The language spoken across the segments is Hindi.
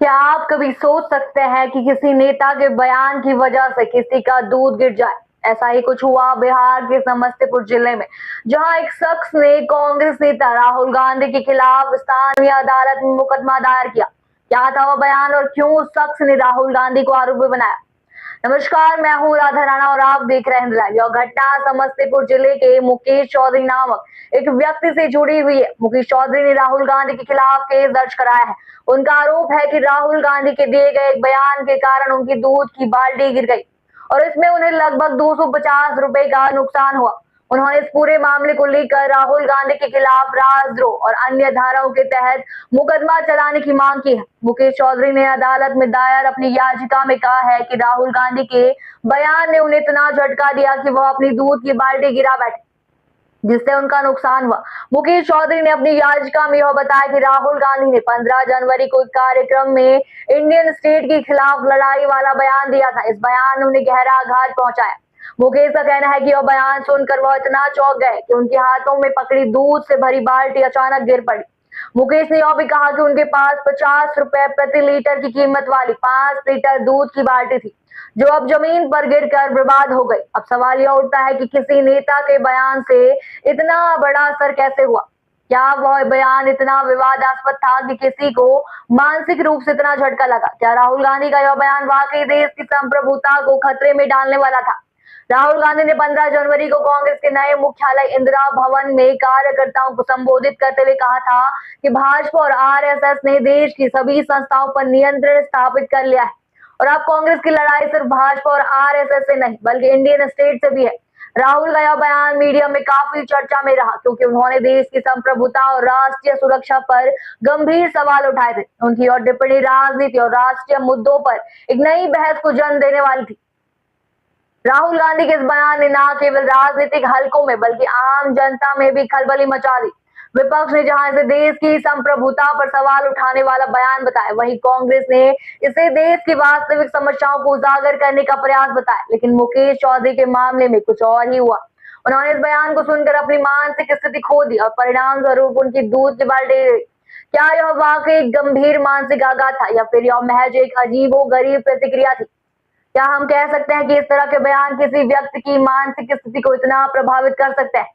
क्या आप कभी सोच सकते हैं कि किसी नेता के बयान की वजह से किसी का दूध गिर जाए? ऐसा ही कुछ हुआ बिहार के समस्तीपुर जिले में, जहां एक शख्स ने कांग्रेस नेता राहुल गांधी के खिलाफ स्थानीय अदालत में मुकदमा दायर किया। क्या था वह बयान और क्यों उस शख्स ने राहुल गांधी को आरोपी बनाया? नमस्कार, मैं हूँ राधा राणा और आप देख रहे हैं लाइव। यह घटना समस्तीपुर जिले के मुकेश चौधरी नामक एक व्यक्ति से जुड़ी हुई है। मुकेश चौधरी ने राहुल गांधी के खिलाफ केस दर्ज कराया है। उनका आरोप है कि राहुल गांधी के दिए गए एक बयान के कारण उनकी दूध की बाल्टी गिर गई और इसमें उन्हें लगभग 250 रुपए का नुकसान हुआ। उन्होंने इस पूरे मामले को लेकर राहुल गांधी के खिलाफ राजद्रोह और अन्य धाराओं के तहत मुकदमा चलाने की मांग की है। मुकेश चौधरी ने अदालत में दायर अपनी याचिका में कहा है कि राहुल गांधी के बयान ने उन्हें इतना झटका दिया कि वह अपनी दूध की बाल्टी गिरा बैठे, जिससे उनका नुकसान हुआ। मुकेश चौधरी ने अपनी याचिका में यह बताया कि राहुल गांधी ने 15 जनवरी को एक कार्यक्रम में इंडियन स्टेट के खिलाफ लड़ाई वाला बयान दिया था। इस बयान ने उन्हें गहरा आघात पहुंचाया। मुकेश का कहना है कि यह बयान सुनकर वह इतना चौंक गए कि उनके हाथों में पकड़ी दूध से भरी बाल्टी अचानक गिर पड़ी। मुकेश ने यह भी कहा कि उनके पास 50 रुपए प्रति लीटर की कीमत वाली 5 लीटर दूध की बाल्टी थी, जो अब जमीन पर गिरकर बर्बाद हो गई। अब सवाल यह उठता है कि किसी नेता के बयान से इतना बड़ा असर कैसे हुआ? क्या वह बयान इतना विवादास्पद था कि किसी को मानसिक रूप से इतना झटका लगा? क्या राहुल गांधी का यह बयान वाकई देश की संप्रभुता को खतरे में डालने वाला था? राहुल गांधी ने 15 जनवरी को कांग्रेस के नए मुख्यालय इंदिरा भवन में कार्यकर्ताओं को संबोधित करते हुए कहा था कि भाजपा और आरएसएस ने देश की सभी संस्थाओं पर नियंत्रण स्थापित कर लिया है और अब कांग्रेस की लड़ाई सिर्फ भाजपा और आरएसएस से नहीं बल्कि इंडियन स्टेट से भी है। राहुल का यह बयान मीडिया में काफी चर्चा में रहा क्योंकि उन्होंने देश की संप्रभुता और राष्ट्रीय सुरक्षा पर गंभीर सवाल उठाए थे। उनकी और टिप्पणी राजनीति और राष्ट्रीय मुद्दों पर एक नई बहस को जन्म देने वाली थी। राहुल गांधी के इस बयान ने न केवल राजनीतिक हलकों में बल्कि आम जनता में भी खलबली मचा दी। विपक्ष ने जहां इसे देश की संप्रभुता पर सवाल उठाने वाला बयान बताया, वहीं कांग्रेस ने इसे देश की वास्तविक समस्याओं को उजागर करने का प्रयास बताया। लेकिन मुकेश चौधरी के मामले में कुछ और ही हुआ। उन्होंने इस बयान को सुनकर अपनी मानसिक स्थिति खो दी और परिणाम स्वरूप उनकी दूध की बाल्टी। क्या यह वाकई गंभीर मानसिक आघात था या फिर यह महज एक अजीबोगरीब प्रतिक्रिया थी? क्या हम कह सकते हैं कि इस तरह के बयान किसी व्यक्ति की मानसिक स्थिति को इतना प्रभावित कर सकते हैं?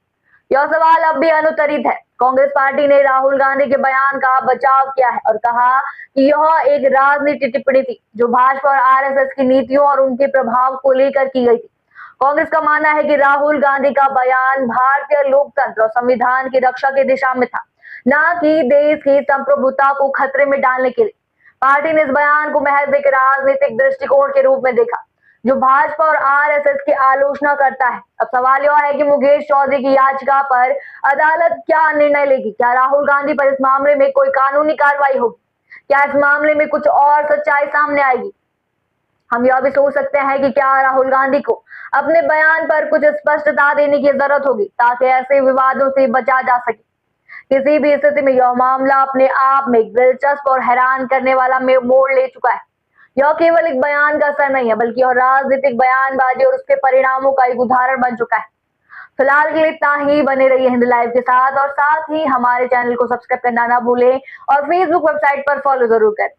यह सवाल अब भी अनुत्तरित है। कांग्रेस पार्टी ने राहुल गांधी के बयान का बचाव किया है और कहा कि यह एक राजनीतिक टिप्पणी थी जो भाजपा और आरएसएस की नीतियों और उनके प्रभाव को लेकर की गई थी। कांग्रेस का मानना है कि राहुल गांधी का बयान भारतीय लोकतंत्र और संविधान की रक्षा की दिशा में था, न कि देश की संप्रभुता को खतरे में डालने के लिए। पार्टी ने इस बयान को महज एक राजनीतिक दृष्टिकोण के रूप में देखा जो भाजपा और आरएसएस की आलोचना करता है। अब सवाल यह है कि मुकेश चौधरी की याचिका पर अदालत क्या निर्णय लेगी? क्या राहुल गांधी पर इस मामले में कोई कानूनी कार्रवाई होगी? क्या इस मामले में कुछ और सच्चाई सामने आएगी? हम यह भी सोच सकते हैं कि क्या राहुल गांधी को अपने बयान पर कुछ स्पष्टता देने की जरूरत होगी ताकि ऐसे विवादों से बचा जा सके। किसी भी स्थिति में यह मामला अपने आप में एक दिलचस्प और हैरान करने वाला मोड़ ले चुका है। यह केवल एक बयान का असर नहीं है बल्कि यह राजनीतिक बयानबाजी और उसके परिणामों का एक उदाहरण बन चुका है। फिलहाल के लिए इतना ही। बने रहिए हिंद लाइव के साथ और साथ ही हमारे चैनल को सब्सक्राइब करना ना भूलें और फेसबुक वेबसाइट पर फॉलो जरूर करें।